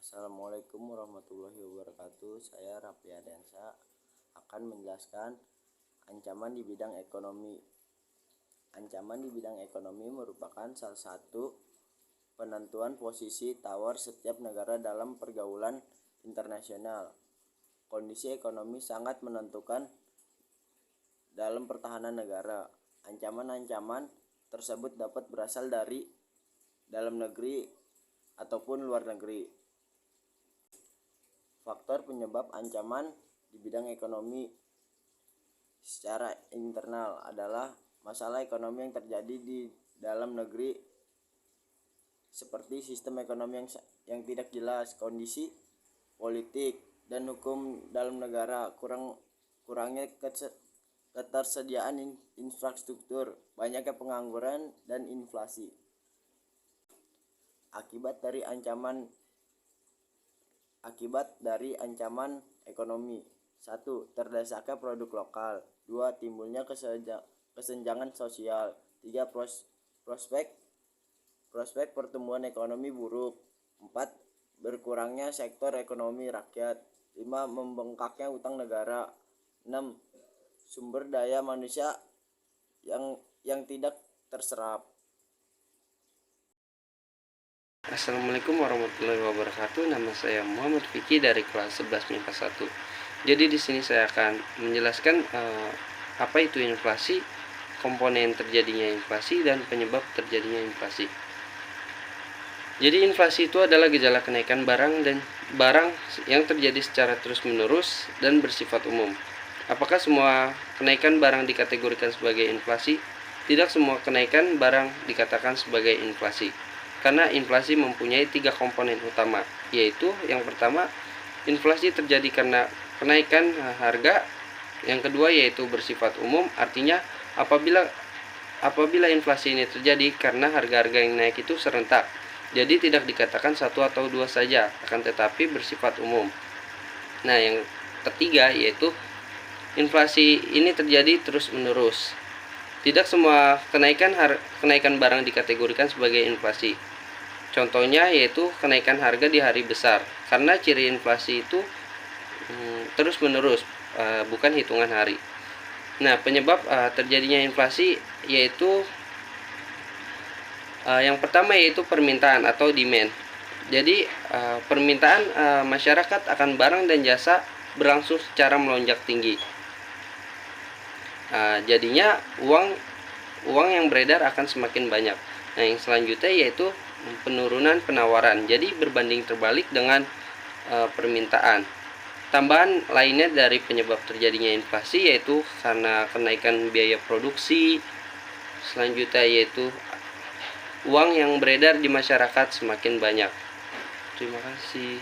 Assalamualaikum warahmatullahi wabarakatuh. Saya Raffi Adensa akan menjelaskan ancaman di bidang ekonomi. Ancaman di bidang ekonomi merupakan salah satu penentuan posisi tawar setiap negara dalam pergaulan internasional. Kondisi ekonomi sangat menentukan dalam pertahanan negara. Ancaman-ancaman tersebut dapat berasal dari dalam negeri ataupun luar negeri. Faktor penyebab ancaman di bidang ekonomi secara internal adalah masalah ekonomi yang terjadi di dalam negeri seperti sistem ekonomi yang tidak jelas, kondisi politik dan hukum dalam negara, kurangnya ketersediaan infrastruktur, banyaknya pengangguran dan inflasi. Akibat dari ancaman ekonomi: 1. Terdesaknya produk lokal. 2. Timbulnya kesenjangan sosial. 3. Prospek pertumbuhan ekonomi buruk. 4. Berkurangnya sektor ekonomi rakyat. 5. Membengkaknya utang negara. 6. Sumber daya manusia yang tidak terserap. Assalamualaikum warahmatullahi wabarakatuh. Nama saya Muhammad Fikri dari kelas 11 MIPA 1. Jadi di sini saya akan menjelaskan apa itu inflasi, komponen terjadinya inflasi, dan penyebab terjadinya inflasi. Jadi inflasi itu adalah gejala kenaikan barang yang terjadi secara terus-menerus dan bersifat umum. Apakah semua kenaikan barang dikategorikan sebagai inflasi? Tidak semua kenaikan barang dikatakan sebagai inflasi. Karena inflasi mempunyai 3 komponen utama, yaitu yang pertama, inflasi terjadi karena kenaikan harga. Yang kedua yaitu bersifat umum, artinya apabila inflasi ini terjadi karena harga-harga yang naik itu serentak. Jadi tidak dikatakan satu atau dua saja, akan tetapi bersifat umum. Nah, yang ketiga yaitu inflasi ini terjadi terus-menerus. Tidak semua kenaikan barang dikategorikan sebagai inflasi. Contohnya yaitu kenaikan harga di hari besar, karena ciri inflasi itu terus-menerus, bukan hitungan hari. Nah, penyebab terjadinya inflasi yaitu yang pertama yaitu permintaan atau demand. Jadi permintaan masyarakat akan barang dan jasa berlangsung secara melonjak tinggi. Jadinya uang yang beredar akan semakin banyak. Nah, yang selanjutnya yaitu penurunan penawaran. Jadi berbanding terbalik dengan permintaan. Tambahan lainnya dari penyebab terjadinya inflasi yaitu karena kenaikan biaya produksi. Selanjutnya yaitu uang yang beredar di masyarakat semakin banyak. Terima kasih.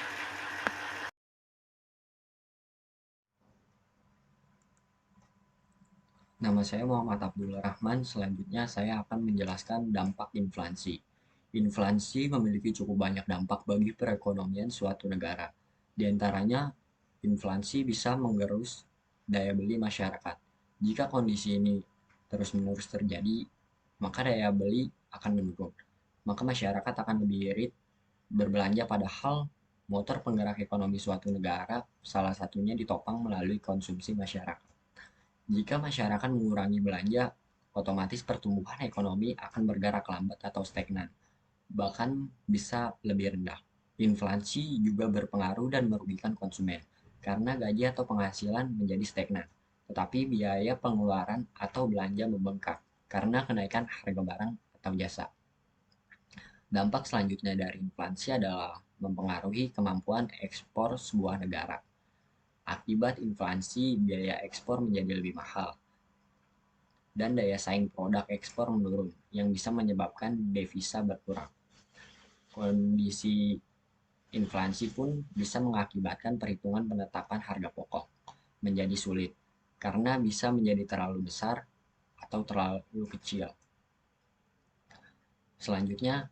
Nama saya Muhammad Abdul Rahman. Selanjutnya saya akan menjelaskan dampak inflasi. Inflasi memiliki cukup banyak dampak bagi perekonomian suatu negara. Di antaranya, inflasi bisa menggerus daya beli masyarakat. Jika kondisi ini terus-menerus terjadi, maka daya beli akan menurun. Maka masyarakat akan lebih irit berbelanja, padahal motor penggerak ekonomi suatu negara salah satunya ditopang melalui konsumsi masyarakat. Jika masyarakat mengurangi belanja, otomatis pertumbuhan ekonomi akan bergerak lambat atau stagnan, bahkan bisa lebih rendah. Inflasi juga berpengaruh dan merugikan konsumen, karena gaji atau penghasilan menjadi stagnan, tetapi biaya pengeluaran atau belanja membengkak, karena kenaikan harga barang atau jasa. Dampak selanjutnya dari inflasi adalah mempengaruhi kemampuan ekspor sebuah negara. Akibat inflasi, biaya ekspor menjadi lebih mahal, dan daya saing produk ekspor menurun, yang bisa menyebabkan devisa berkurang. Kondisi inflasi pun bisa mengakibatkan perhitungan penetapan harga pokok menjadi sulit, karena bisa menjadi terlalu besar atau terlalu kecil. Selanjutnya,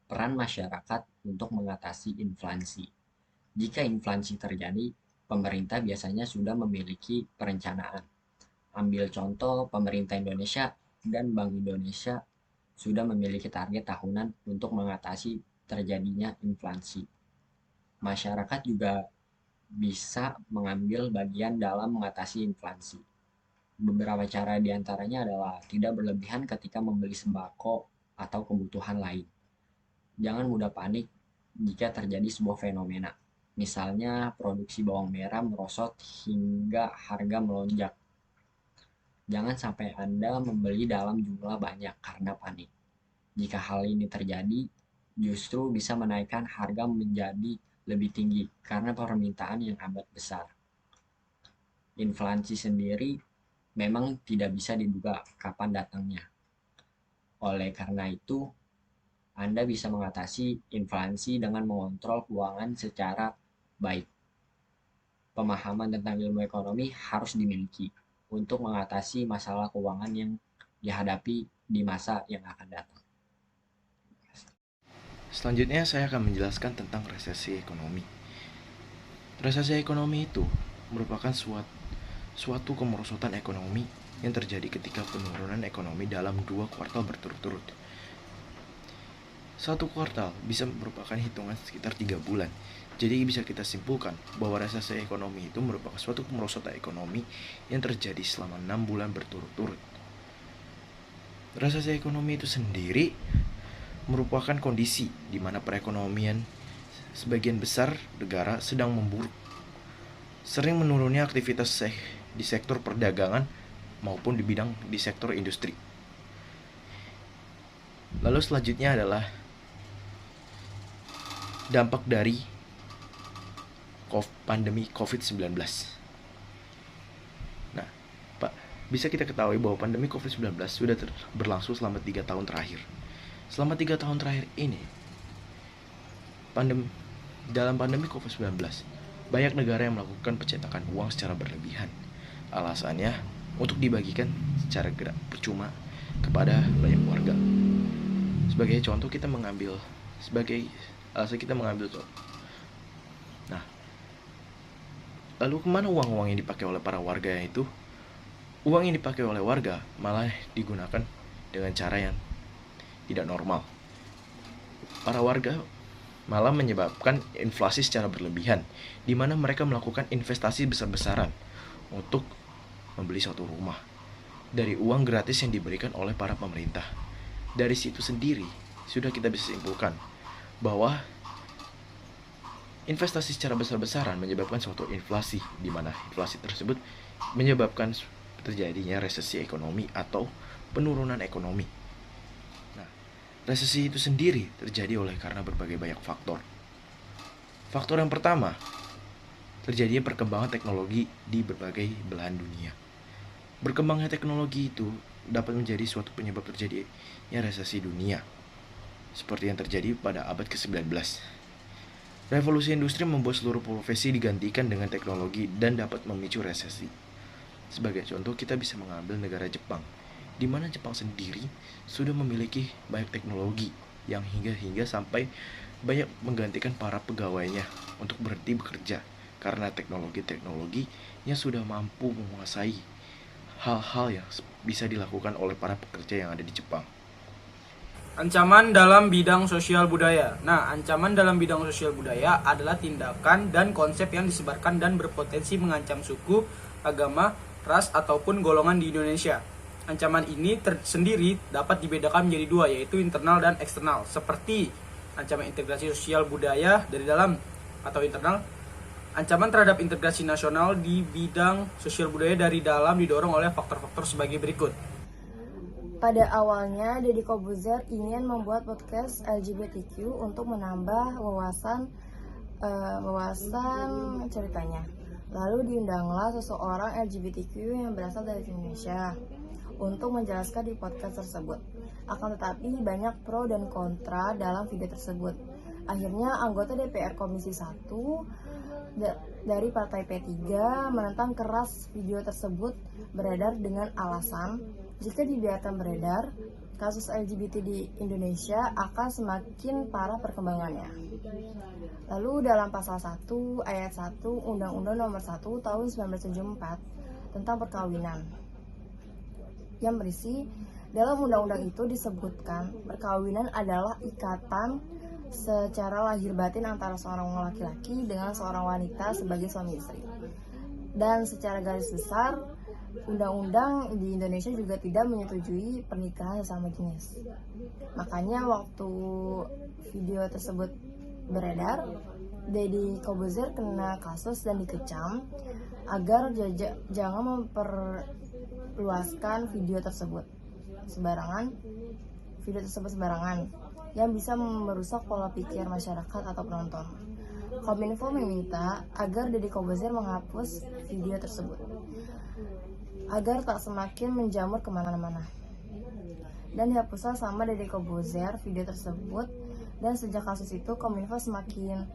peran masyarakat untuk mengatasi inflasi. Jika inflasi terjadi, pemerintah biasanya sudah memiliki perencanaan. Ambil contoh pemerintah Indonesia dan Bank Indonesia sudah memiliki target tahunan untuk mengatasi terjadinya inflasi. Masyarakat juga bisa mengambil bagian dalam mengatasi inflasi. Beberapa cara diantaranya adalah tidak berlebihan ketika membeli sembako atau kebutuhan lain. Jangan mudah panik jika terjadi sebuah fenomena. Misalnya produksi bawang merah merosot hingga harga melonjak. Jangan sampai Anda membeli dalam jumlah banyak karena panik. Jika hal ini terjadi, justru bisa menaikkan harga menjadi lebih tinggi karena permintaan yang amat besar. Inflasi sendiri memang tidak bisa diduga kapan datangnya. Oleh karena itu, Anda bisa mengatasi inflasi dengan mengontrol keuangan secara baik. Pemahaman tentang ilmu ekonomi harus dimiliki untuk mengatasi masalah keuangan yang dihadapi di masa yang akan datang. Selanjutnya saya akan menjelaskan tentang resesi ekonomi. Resesi ekonomi itu merupakan suatu kemerosotan ekonomi yang terjadi ketika penurunan ekonomi dalam 2 kuartal berturut-turut. Satu kuartal bisa merupakan hitungan sekitar 3 bulan. Jadi bisa kita simpulkan bahwa resesi ekonomi itu merupakan suatu kemerosotan ekonomi yang terjadi selama 6 bulan berturut-turut. Resesi ekonomi itu sendiri merupakan kondisi di mana perekonomian sebagian besar negara sedang memburuk. Sering menurunnya aktivitas di sektor perdagangan maupun di sektor industri. Lalu selanjutnya adalah dampak dari pandemi COVID-19. Nah, Pak, bisa kita ketahui bahwa pandemi COVID-19 sudah berlangsung selama 3 tahun terakhir. Selama 3 tahun terakhir ini, dalam pandemi COVID-19, banyak negara yang melakukan pencetakan uang secara berlebihan. Alasannya untuk dibagikan secara percuma kepada banyak warga. Sebagai contoh kita mengambil contoh. Nah, lalu kemana uang-uang yang dipakai oleh para warga itu? Uang yang dipakai oleh warga malah digunakan dengan cara yang tidak normal. Para warga malah menyebabkan inflasi secara berlebihan, di mana mereka melakukan investasi besar-besaran untuk membeli suatu rumah dari uang gratis yang diberikan oleh para pemerintah. Dari situ sendiri sudah kita bisa simpulkan bahwa investasi secara besar-besaran menyebabkan suatu inflasi, di mana inflasi tersebut menyebabkan terjadinya resesi ekonomi atau penurunan ekonomi. Resesi itu sendiri terjadi karena berbagai banyak faktor. Faktor yang pertama, terjadinya perkembangan teknologi di berbagai belahan dunia. Berkembangnya teknologi itu dapat menjadi suatu penyebab terjadinya resesi dunia, seperti yang terjadi pada abad ke-19. Revolusi industri membuat seluruh profesi digantikan dengan teknologi dan dapat memicu resesi. Sebagai contoh, kita bisa mengambil negara Jepang, di mana Jepang sendiri sudah memiliki banyak teknologi yang hingga sampai banyak menggantikan para pegawainya untuk berhenti bekerja karena teknologinya sudah mampu menguasai hal-hal yang bisa dilakukan oleh para pekerja yang ada di Jepang. Ancaman dalam bidang sosial budaya. Nah, ancaman dalam bidang sosial budaya adalah tindakan dan konsep yang disebarkan dan berpotensi mengancam suku, agama, ras, ataupun golongan di Indonesia. Ancaman ini sendiri dapat dibedakan menjadi dua, yaitu internal dan eksternal. Seperti ancaman integrasi sosial budaya dari dalam atau internal. Ancaman terhadap integrasi nasional di bidang sosial budaya dari dalam didorong oleh faktor-faktor sebagai berikut. Pada awalnya, Deddy Kobuzer ingin membuat podcast LGBTQ untuk menambah wawasan ceritanya. Lalu diundanglah seseorang LGBTQ yang berasal dari Indonesia untuk menjelaskan di podcast tersebut. Akan tetapi banyak pro dan kontra dalam video tersebut. Akhirnya anggota DPR Komisi 1 dari Partai P3 menentang keras video tersebut beredar dengan alasan jika dibiarkan beredar, kasus LGBT di Indonesia akan semakin parah perkembangannya. Lalu dalam pasal 1 ayat 1 Undang-Undang Nomor 1 Tahun 1974 tentang perkawinan yang berisi, dalam undang-undang itu disebutkan perkawinan adalah ikatan secara lahir batin antara seorang laki-laki dengan seorang wanita sebagai suami istri. Dan secara garis besar, undang-undang di Indonesia juga tidak menyetujui pernikahan sesama jenis. Makanya waktu video tersebut beredar, Deddy Corbuzier kena kasus dan dikecam agar jangan memperluaskan video tersebut sembarangan yang bisa merusak pola pikir masyarakat atau penonton. Kominfo meminta agar Deddy Corbuzier menghapus video tersebut agar tak semakin menjamur kemana-mana. Dan dihapuslah sama Deddy Corbuzier video tersebut, dan sejak kasus itu Kominfo semakin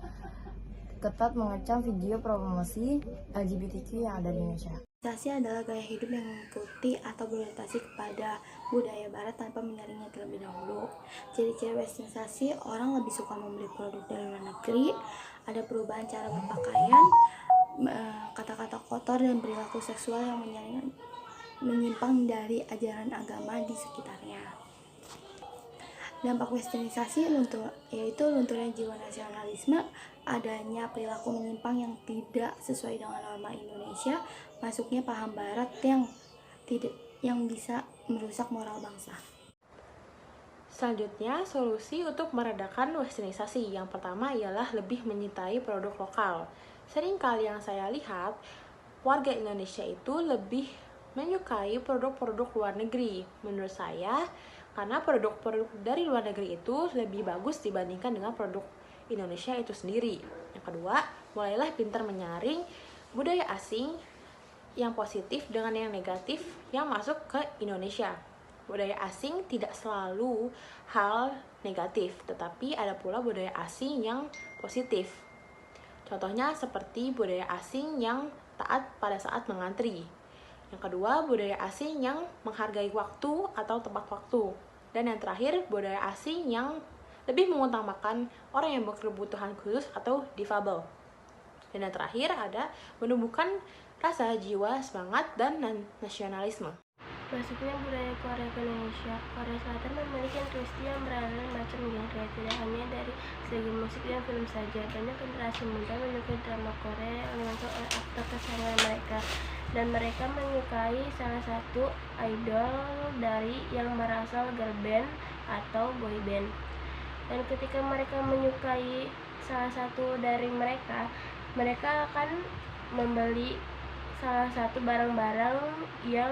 ketat mengecam video promosi LGBTQ yang ada di Indonesia. Westernizasi adalah gaya hidup yang mengikuti atau berorientasi kepada budaya barat tanpa menyaringnya terlebih dahulu. Ciri-ciri westernizasi, orang lebih suka membeli produk dari luar negeri, ada perubahan cara berpakaian, kata-kata kotor dan perilaku seksual yang menyimpang dari ajaran agama di sekitarnya. Dampak westernizasi yaitu lunturnya jiwa nasionalisme, adanya perilaku menyimpang yang tidak sesuai dengan norma Indonesia, masuknya paham barat yang bisa merusak moral bangsa. Selanjutnya, solusi untuk meredakan westernisasi. Yang pertama ialah lebih menyintai produk lokal. Seringkali yang saya lihat, warga Indonesia itu lebih menyukai produk-produk luar negeri. Menurut saya, karena produk-produk dari luar negeri itu lebih bagus dibandingkan dengan produk Indonesia itu sendiri. Yang kedua, mulailah pintar menyaring budaya asing yang positif dengan yang negatif yang masuk ke Indonesia. Budaya asing tidak selalu hal negatif, tetapi ada pula budaya asing yang positif. Contohnya seperti budaya asing yang taat pada saat mengantri. Yang kedua, budaya asing yang menghargai waktu atau tepat waktu. Dan yang terakhir, budaya asing yang lebih mengutamakan orang yang berkebutuhan khusus atau difabel. Dan yang terakhir ada menumbuhkan rasa jiwa semangat dan nasionalisme. Masuknya budaya Korea ke Indonesia. Korea Selatan memiliki industri yang beragam macam genre, tidak hanya dari segi musik dan film saja. Banyak generasi muda menyukai drama Korea yang dimaksud oleh aktor kesayangan mereka, dan mereka menyukai salah satu idol dari yang berasal girl band atau boy band. Dan ketika mereka menyukai salah satu dari mereka akan membeli salah satu barang-barang yang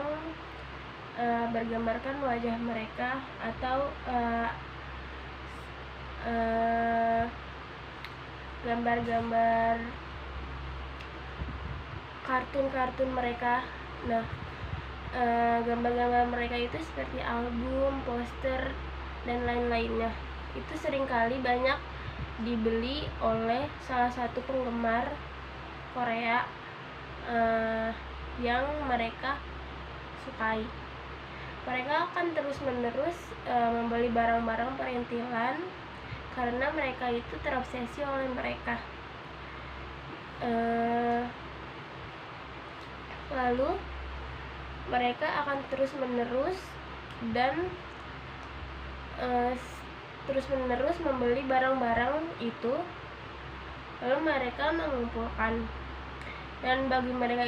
bergambarkan wajah mereka atau gambar-gambar kartun-kartun mereka. Nah, gambar-gambar mereka itu seperti album, poster, dan lain-lainnya. Itu seringkali banyak dibeli oleh salah satu penggemar Korea yang mereka sukai. Mereka akan terus-menerus membeli barang-barang perintilan karena mereka itu terobsesi oleh mereka. Lalu mereka akan terus-menerus dan terus-menerus membeli barang-barang itu, lalu mereka mengumpulkan. Dan bagi mereka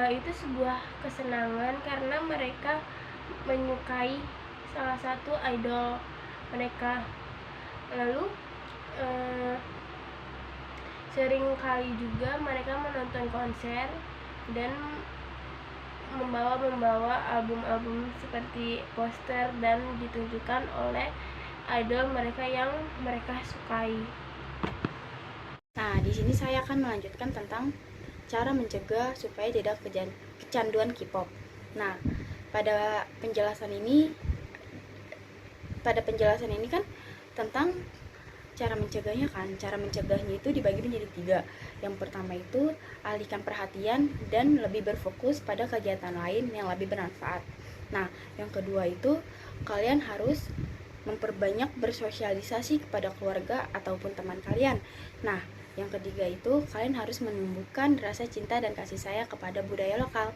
itu sebuah kesenangan karena mereka menyukai salah satu idol mereka. Lalu sering kali juga mereka menonton konser dan membawa album-album seperti poster dan ditunjukkan oleh idol mereka yang mereka sukai. Nah, di sini saya akan melanjutkan tentang cara mencegah supaya tidak kecanduan K-pop. Nah, pada penjelasan ini kan tentang cara mencegahnya kan. Cara mencegahnya itu dibagi menjadi 3. Yang pertama itu alihkan perhatian dan lebih berfokus pada kegiatan lain yang lebih bermanfaat. Nah, yang kedua itu kalian harus memperbanyak bersosialisasi kepada keluarga ataupun teman kalian. Nah, yang ketiga itu kalian harus menumbuhkan rasa cinta dan kasih sayang kepada budaya lokal.